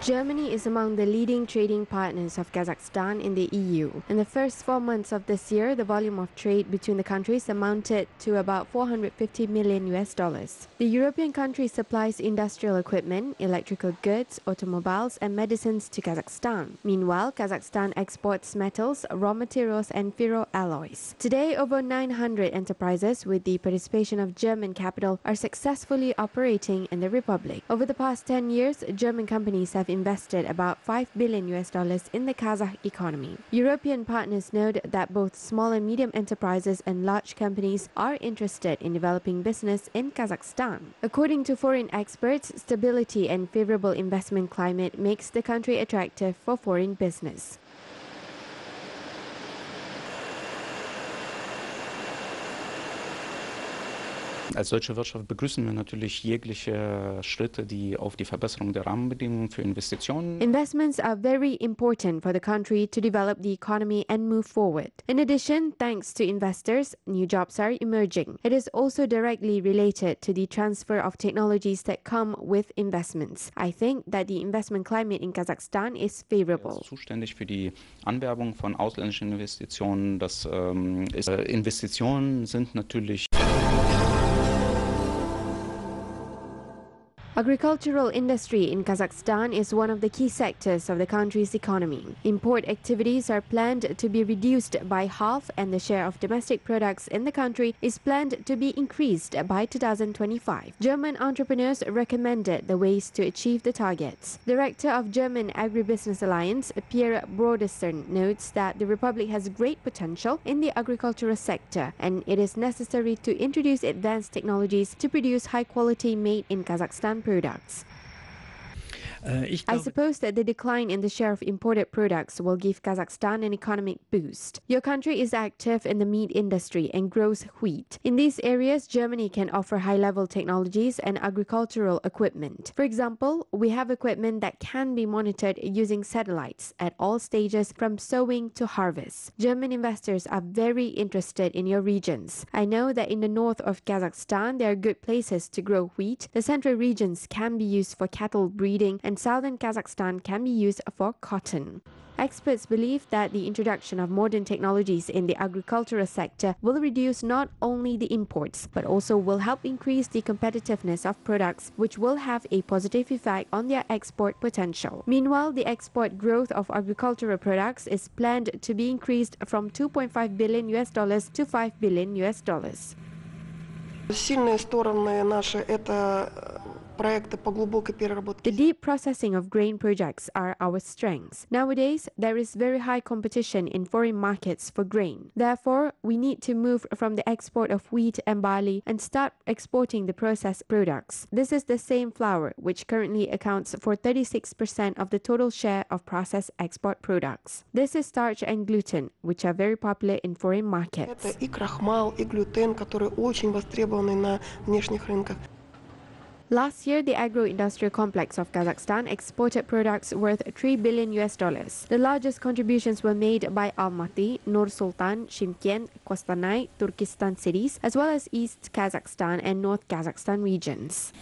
Germany is among the leading trading partners of Kazakhstan in the EU. In the first 4 months of this year, the volume of trade between the countries amounted to about $450 million. The European country supplies industrial equipment, electrical goods, automobiles and medicines to Kazakhstan. Meanwhile, Kazakhstan exports metals, raw materials and ferroalloys. Today, over 900 enterprises with the participation of German capital are successfully operating in the Republic. Over the past 10 years, German companies have invested about $5 billion in the Kazakh economy. European partners note that both small and medium enterprises and large companies are interested in developing business in Kazakhstan. According to foreign experts, stability and favorable investment climate makes the country attractive for foreign business. Als deutsche Wirtschaft begrüßen wir natürlich jegliche Schritte, die auf die Verbesserung der Rahmenbedingungen für Investitionen. Investments are very important for the country to develop the economy and move forward. In addition, thanks to investors, new jobs are emerging. It is also directly related to the transfer of technologies that come with investments. I think that the investment climate in Kazakhstan is favorable. Zuständig für die Anwerbung von ausländischen Investitionen. Investitionen sind natürlich. Agricultural industry in Kazakhstan is one of the key sectors of the country's economy. Import activities are planned to be reduced by half and the share of domestic products in the country is planned to be increased by 2025. German entrepreneurs recommended the ways to achieve the targets. Director of German Agribusiness Alliance, Pierre Brodesson, notes that the Republic has great potential in the agricultural sector and it is necessary to introduce advanced technologies to produce high-quality made in Kazakhstan products. I suppose that the decline in the share of imported products will give Kazakhstan an economic boost. Your country is active in the meat industry and grows wheat. In these areas, Germany can offer high-level technologies and agricultural equipment. For example, we have equipment that can be monitored using satellites at all stages from sowing to harvest. German investors are very interested in your regions. I know that in the north of Kazakhstan, there are good places to grow wheat. The central regions can be used for cattle breeding and southern Kazakhstan can be used for cotton. Experts believe that the introduction of modern technologies in the agricultural sector will reduce not only the imports, but also will help increase the competitiveness of products, which will have a positive effect on their export potential. Meanwhile, the export growth of agricultural products is planned to be increased from $2.5 billion to $5 billion. Сильные стороны наши это The deep processing of grain projects are our strengths. Nowadays, there is very high competition in foreign markets for grain. Therefore, we need to move from the export of wheat and barley and start exporting the processed products. This is the same flour, which currently accounts for 36% of the total share of processed export products. This is starch and gluten, which are very popular in foreign markets. Это и крахмал, и глютен, которые очень востребованы на внешних рынках. Last year, the agro-industrial complex of Kazakhstan exported products worth $3 billion. The largest contributions were made by Almaty, Nur Sultan, Shymkent, Kostanay, Turkestan cities, as well as East Kazakhstan and North Kazakhstan regions.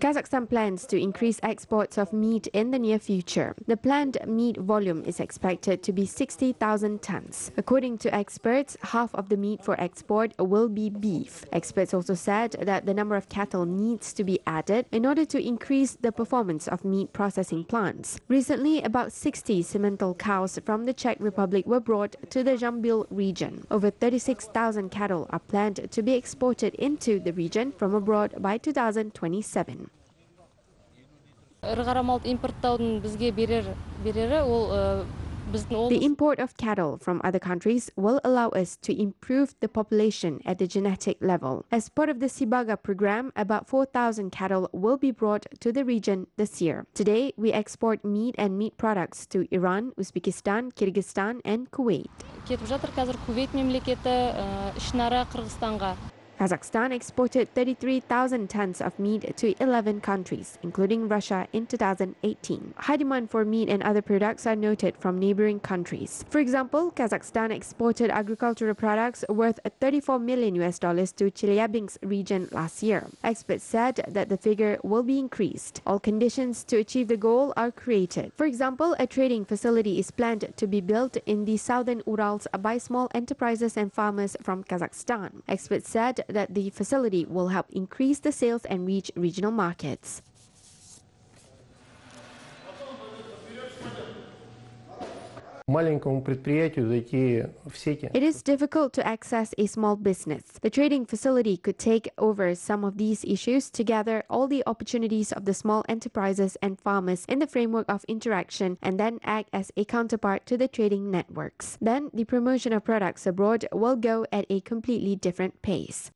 Kazakhstan plans to increase exports of meat in the near future. The planned meat volume is expected to be 60,000 tons. According to experts, half of the meat for export will be beef. Experts also said that the number of cattle needs to be added in order to increase the performance of meat processing plants. Recently, about 60 Simmental cows from the Czech Republic were brought to the Zhambyl region. Over 36,000 cattle are planned to be exported into the region from abroad by 2027. The import of cattle from other countries will allow us to improve the population at the genetic level. As part of the Sibaga program, about 4,000 cattle will be brought to the region this year. Today, we export meat and meat products to Iran, Uzbekistan, Kyrgyzstan and Kuwait. Kazakhstan exported 33,000 tons of meat to 11 countries, including Russia, in 2018. High demand for meat and other products are noted from neighboring countries. For example, Kazakhstan exported agricultural products worth $34 million to Chelyabinsk region last year. Experts said that the figure will be increased. All conditions to achieve the goal are created. For example, a trading facility is planned to be built in the southern Urals by small enterprises and farmers from Kazakhstan. Experts said that the facility will help increase the sales and reach regional markets. It is difficult to access a small business. The trading facility could take over some of these issues to gather all the opportunities of the small enterprises and farmers in the framework of interaction and then act as a counterpart to the trading networks. Then the promotion of products abroad will go at a completely different pace.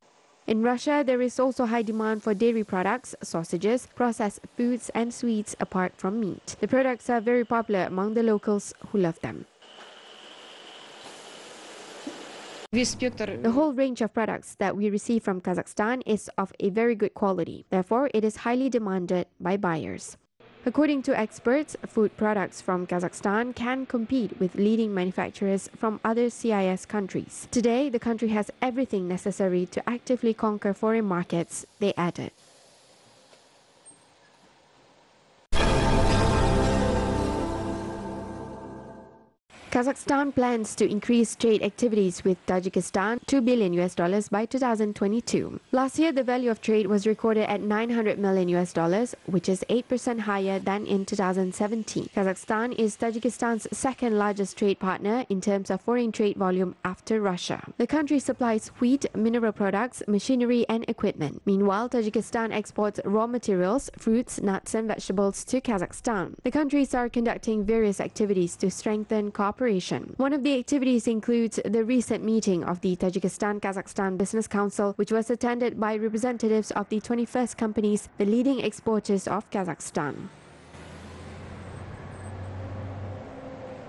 In Russia, there is also high demand for dairy products, sausages, processed foods, and sweets apart from meat. The products are very popular among the locals who love them. The whole range of products that we receive from Kazakhstan is of a very good quality. Therefore, it is highly demanded by buyers. According to experts, food products from Kazakhstan can compete with leading manufacturers from other CIS countries. Today, the country has everything necessary to actively conquer foreign markets, they added. Kazakhstan plans to increase trade activities with Tajikistan $2 billion by 2022. Last year, the value of trade was recorded at $900 million, which is 8% higher than in 2017. Kazakhstan is Tajikistan's second largest trade partner in terms of foreign trade volume after Russia. The country supplies wheat, mineral products, machinery, and equipment. Meanwhile, Tajikistan exports raw materials, fruits, nuts, and vegetables to Kazakhstan. The countries are conducting various activities to strengthen cooperation. One of the activities includes the recent meeting of the Tajikistan-Kazakhstan Business Council, which was attended by representatives of the 21st companies, the leading exporters of Kazakhstan.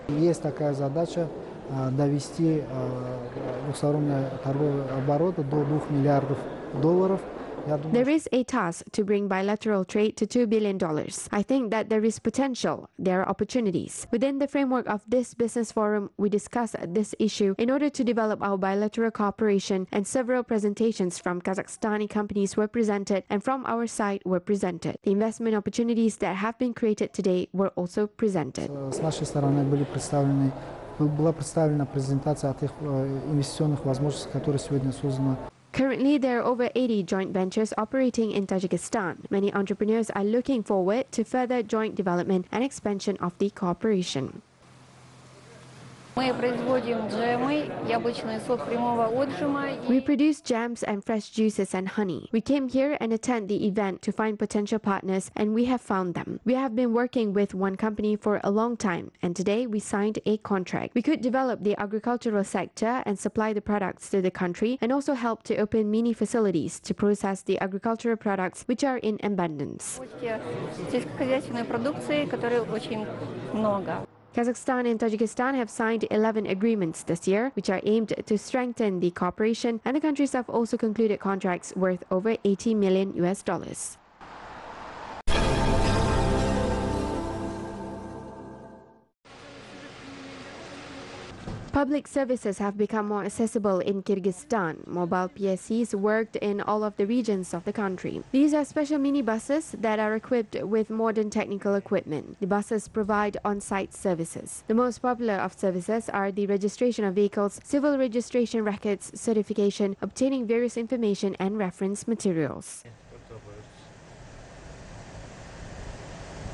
Есть такая задача довести двухсторонний торговый оборот до $2 миллиардов. There is a task to bring bilateral trade to $2 billion. I think that there is potential, there are opportunities. Within the framework of this business forum, we discussed this issue in order to develop our bilateral cooperation, and several presentations from Kazakhstani companies were presented and from our side were presented. The investment opportunities that have been created today were also presented. С нашей стороны была представлена презентация о тех инвестиционных возможностях, которые сегодня созданы. Currently, there are over 80 joint ventures operating in Tajikistan. Many entrepreneurs are looking forward to further joint development and expansion of the cooperation. Мы производим джемы, яблочный сок прямого отжима. We produce jams and fresh juices and honey. We came here and attend the event to find potential partners, and we have found them. We have been working with one company for a long time, and today we signed a contract. We could develop the agricultural sector and supply the products to the country, and also help to open mini facilities to process the agricultural products which are in abundance. Сельскохозяйственной продукции, которой очень много. Kazakhstan and Tajikistan have signed 11 agreements this year, which are aimed to strengthen the cooperation, and the countries have also concluded contracts worth over $80 million. Public services have become more accessible in Kyrgyzstan. Mobile PSCs worked in all of the regions of the country. These are special minibuses that are equipped with modern technical equipment. The buses provide on-site services. The most popular of services are the registration of vehicles, civil registration records, certification, obtaining various information and reference materials.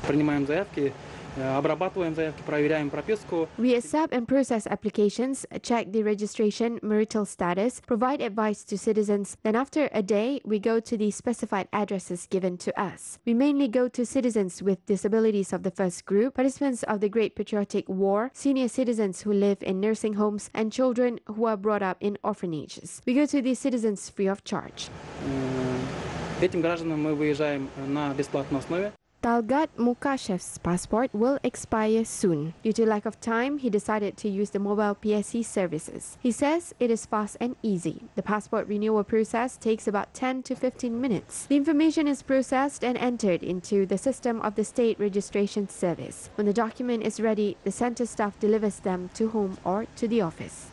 Принимаем заявки, обрабатываем заявки, проверяем прописку. We accept and process applications, check the registration, marital status, provide advice to citizens. Then after a day, we go to the specified addresses given to us. We mainly go to citizens with disabilities of the first group, participants of the Great Patriotic War, senior citizens who live in nursing homes, and children who are brought up in orphanages. We go to these citizens free of charge. Этим гражданам мы выезжаем на бесплатной основе. Talgat Mukashev's passport will expire soon. Due to lack of time, he decided to use the mobile PSC services. He says it is fast and easy. The passport renewal process takes about 10 to 15 minutes. The information is processed and entered into the system of the State Registration Service. When the document is ready, the center staff delivers them to home or to the office.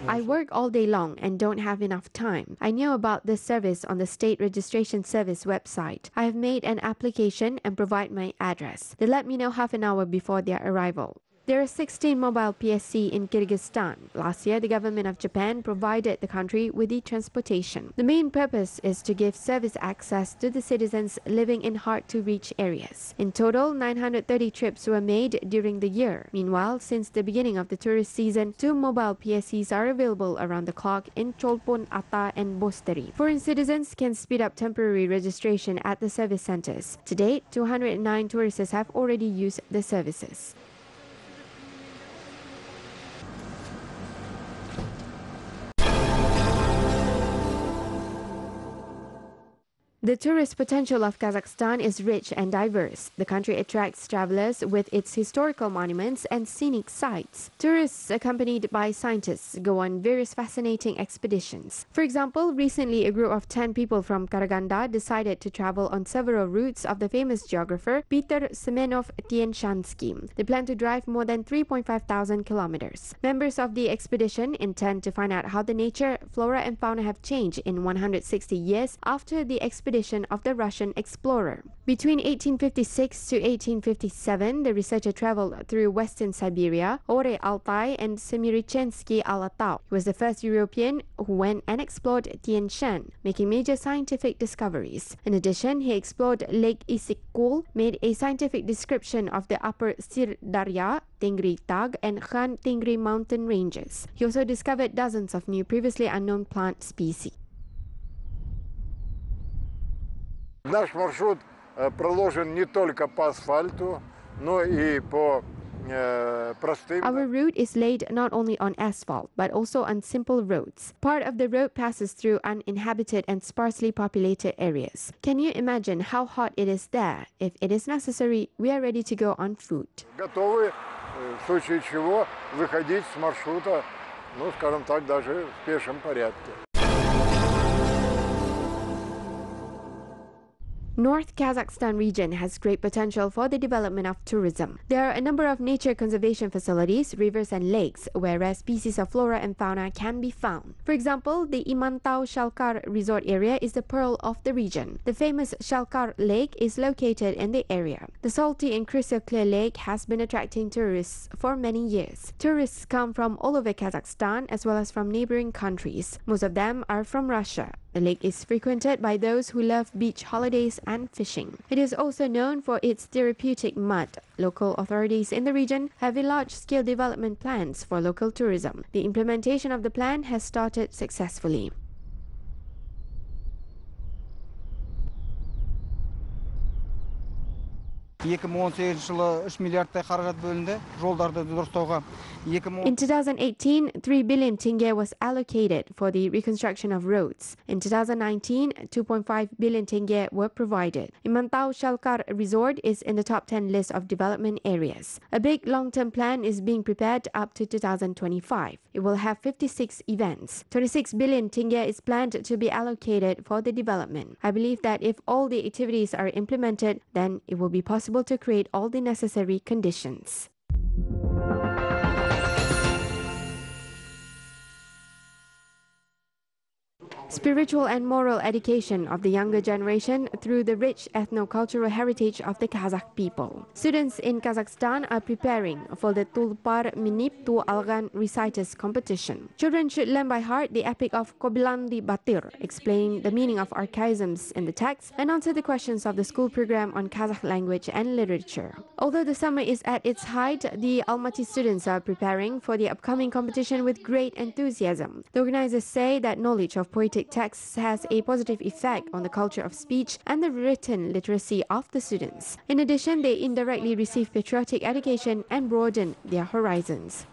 I work all day long and don't have enough time. I knew about this service on the State Registration Service website. I have made an application and provide my address. They let me know half an hour before their arrival. There are 16 mobile PSC in Kyrgyzstan. Last year, the government of Japan provided the country with the transportation. The main purpose is to give service access to the citizens living in hard-to-reach areas. In total, 930 trips were made during the year. Meanwhile, since the beginning of the tourist season, 2 mobile PSCs are available around the clock in Cholpon Ata and Bosteri. Foreign citizens can speed up temporary registration at the service centers. To date, 209 tourists have already used the services. The tourist potential of Kazakhstan is rich and diverse. The country attracts travelers with its historical monuments and scenic sites. Tourists accompanied by scientists go on various fascinating expeditions. For example, recently a group of 10 people from Karaganda decided to travel on several routes of the famous geographer Peter Semenov-Tienshansky. They plan to drive more than 3,500 kilometers. Members of the expedition intend to find out how the nature, flora and fauna have changed in 160 years after the expedition of the Russian explorer. Between 1856 to 1857, the researcher traveled through western Siberia, Ore Altai and Semirechensky Alatau. He was the first European who went and explored Tian Shan, making major scientific discoveries. In addition, he explored Lake Isyk-Kul, made a scientific description of the upper Sirdarya, Tengri Tag and Khan Tengri mountain ranges. He also discovered dozens of new previously unknown plant species. Наш маршрут проложен не только по асфальту, но и по простым. Our route is laid not only on asphalt, but also on simple roads. Part of the road passes through uninhabited and sparsely populated areas. Can you imagine how hot it is there? If it is necessary, we are ready to go on foot. Готовы, в случае чего, выходить с маршрута, ну, скажем так, даже в пешем порядке. North Kazakhstan region has great potential for the development of tourism. There are a number of nature conservation facilities, rivers and lakes where rare species of flora and fauna can be found. For example, the Imantau Shalkar resort area is the pearl of the region. The famous Shalkar Lake is located in the area. The salty and crystal clear lake has been attracting tourists for many years. Tourists come from all over Kazakhstan as well as from neighboring countries. Most of them are from Russia. The lake is frequented by those who love beach holidays and fishing. It is also known for its therapeutic mud. Local authorities in the region have large-scale development plans for local tourism. The implementation of the plan has started successfully. In 2018, 3 billion tenge was allocated for the reconstruction of roads. In 2019, 2.5 billion tenge were provided. Imantau Shalkar Resort is in the top 10 list of development areas. A big long-term plan is being prepared up to 2025. It will have 56 events. 26 billion tenge is planned to be allocated for the development. I believe that if all the activities are implemented, then it will be possible to create all the necessary conditions. Spiritual and moral education of the younger generation through the rich ethno-cultural heritage of the Kazakh people. Students in Kazakhstan are preparing for the Tulpar Minip Tu Algan Reciters competition. Children should learn by heart the epic of Kobilandi Batir, explain the meaning of archaisms in the text, and answer the questions of the school program on Kazakh language and literature. Although the summer is at its height, the Almaty students are preparing for the upcoming competition with great enthusiasm. The organizers say that knowledge of poetic texts has a positive effect on the culture of speech and the written literacy of the students. In addition, they indirectly receive patriotic education and broaden their horizons.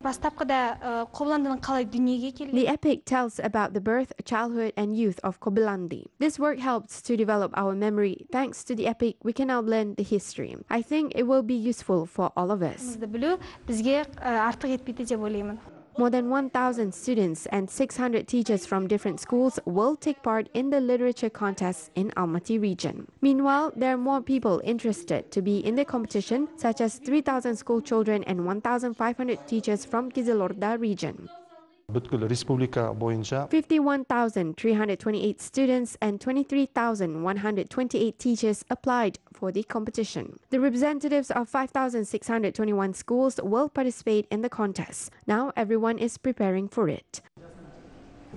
Бастапқыда Қобыландының қалай дүниеге келгенін. The epic tells about the birth, childhood, and youth of Kobilandi. This work helps to develop our memory. Thanks to the epic, we can now learn the history. I think it will be useful for all of us. Білу бізге артық етпейді деп ойлаймын. More than 1,000 students and 600 teachers from different schools will take part in the literature contest in Almaty region. Meanwhile, there are more people interested to be in the competition, such as 3,000 school children and 1,500 teachers from Kizilorda region. Бүткіл республика бойынша 51,328 students and 23,128 teachers applied for the competition. The representatives of 5,621 schools will participate in the contest. Now everyone is preparing for it.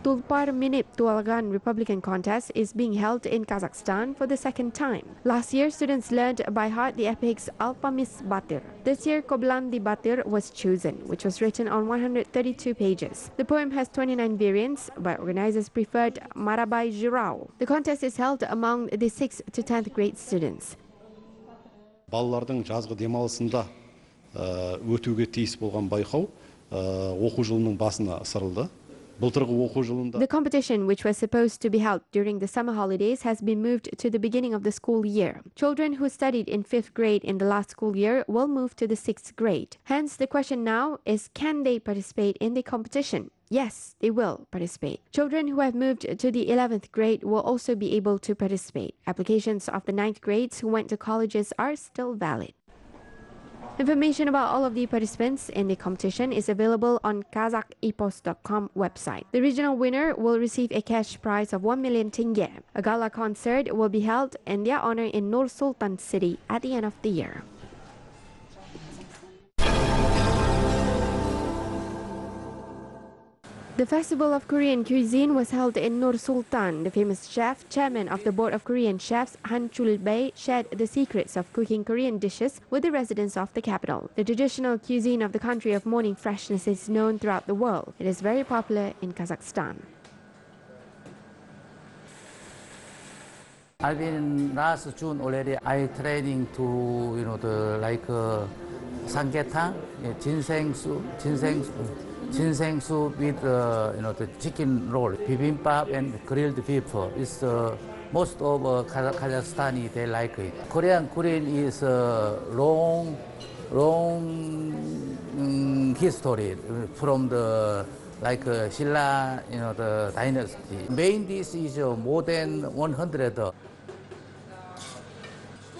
Tulpar Minip Tualagan Republican Contest is being held in Kazakhstan for the second time. Last year, students learned by heart the epics Alpamis Batir. This year, Kobilandi Batir was chosen, which was written on 132 pages. The poem has 29 variants, but organizers preferred Marabai Jirao. The contest is held among the 6th to 10th grade students. балалардың жазғы демалысында өтуге тиіс болған байқау оқу жылының басына ысырылды. The competition, which was supposed to be held during the summer holidays, has been moved to the beginning of the school year. Children who studied in 5th grade in the last school year will move to the 6th grade. Hence, the question now is, can they participate in the competition? Yes, they will participate. Children who have moved to the 11th grade will also be able to participate. Applications of the 9th grades who went to colleges are still valid. Information about all of the participants in the competition is available on KazakEpos.com website. The regional winner will receive a cash prize of 1 million tenge. A gala concert will be held in their honor in Nur Sultan City at the end of the year. The Festival of Korean Cuisine was held in Nur Sultan. The famous chef, chairman of the Board of Korean Chefs, Han Chul-bae, shared the secrets of cooking Korean dishes with the residents of the capital. The traditional cuisine of the country of morning freshness is known throughout the world. It is very popular in Kazakhstan. I've been last June already. I training to samgyetang, ginseng soup, ginseng soup with the chicken roll, bibimbap and grilled beef. It's most of Kazakhstani they like it. Korean cuisine is long history from the Silla, the dynasty. Main dish is more than 100.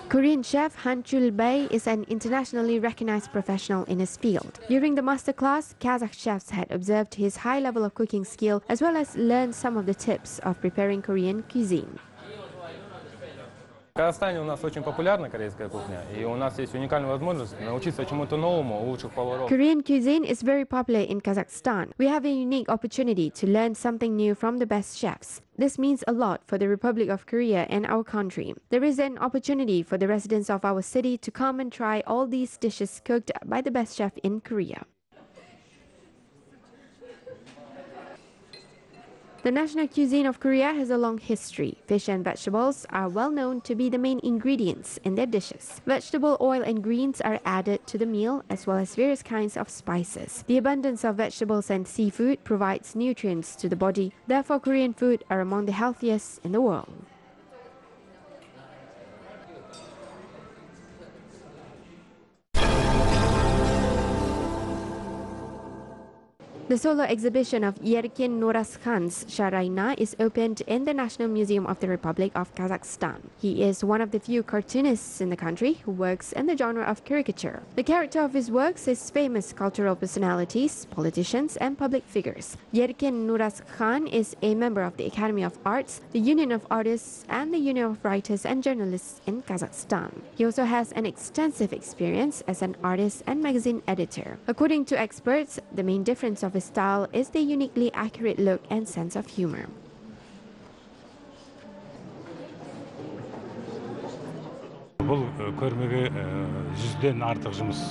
Korean chef Han Chul-bae is an internationally recognized professional in his field. During the masterclass, Kazakh chefs had observed his high level of cooking skill as well as learned some of the tips of preparing Korean cuisine. В Казахстане у нас очень популярна корейская кухня, и у нас есть уникальная возможность научиться чему-то новому у лучших поваров. Korean cuisine is very popular in Kazakhstan. We have a unique opportunity to learn something new from the best chefs. This means a lot for the Republic of Korea and our country. There is an opportunity for the residents of our city to come and try all these dishes cooked by the best chef in Korea. The national cuisine of Korea has a long history. Fish and vegetables are well known to be the main ingredients in their dishes. Vegetable oil and greens are added to the meal, as well as various kinds of spices. The abundance of vegetables and seafood provides nutrients to the body. Therefore, Korean food are among the healthiest in the world. The solo exhibition of Yerkin Nurazkhan's Sharayna is opened in the National Museum of the Republic of Kazakhstan. He is one of the few cartoonists in the country who works in the genre of caricature. The character of his works is famous cultural personalities, politicians, and public figures. Yerkin Nurazkhan is a member of the Academy of Arts, the Union of Artists, and the Union of Writers and Journalists in Kazakhstan. He also has an extensive experience as an artist and magazine editor. According to experts, the main difference of his style is the uniquely accurate look and sense of humor. Бұл көрмеге 100-ден артық жұмыс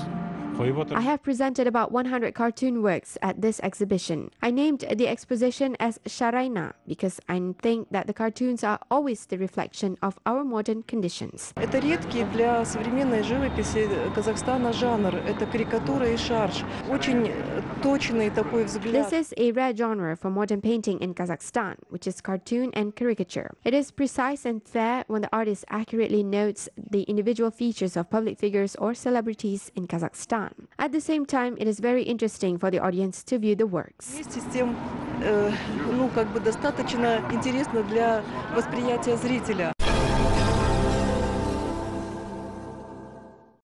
I have presented about 100 cartoon works at this exhibition. I named the exposition as Sharayna because I think that the cartoons are always the reflection of our modern conditions. Это редкий для современной живописи Казахстана жанр. Это карикатура и шарж. Очень точный такой взгляд. This is a rare genre for modern painting in Kazakhstan, which is cartoon and caricature. It is precise and fair when the artist accurately notes the individual features of public figures or celebrities in Kazakhstan. At the same time, it is very interesting for the audience to view the works. Вместе с тем, достаточно интересно для восприятия зрителя.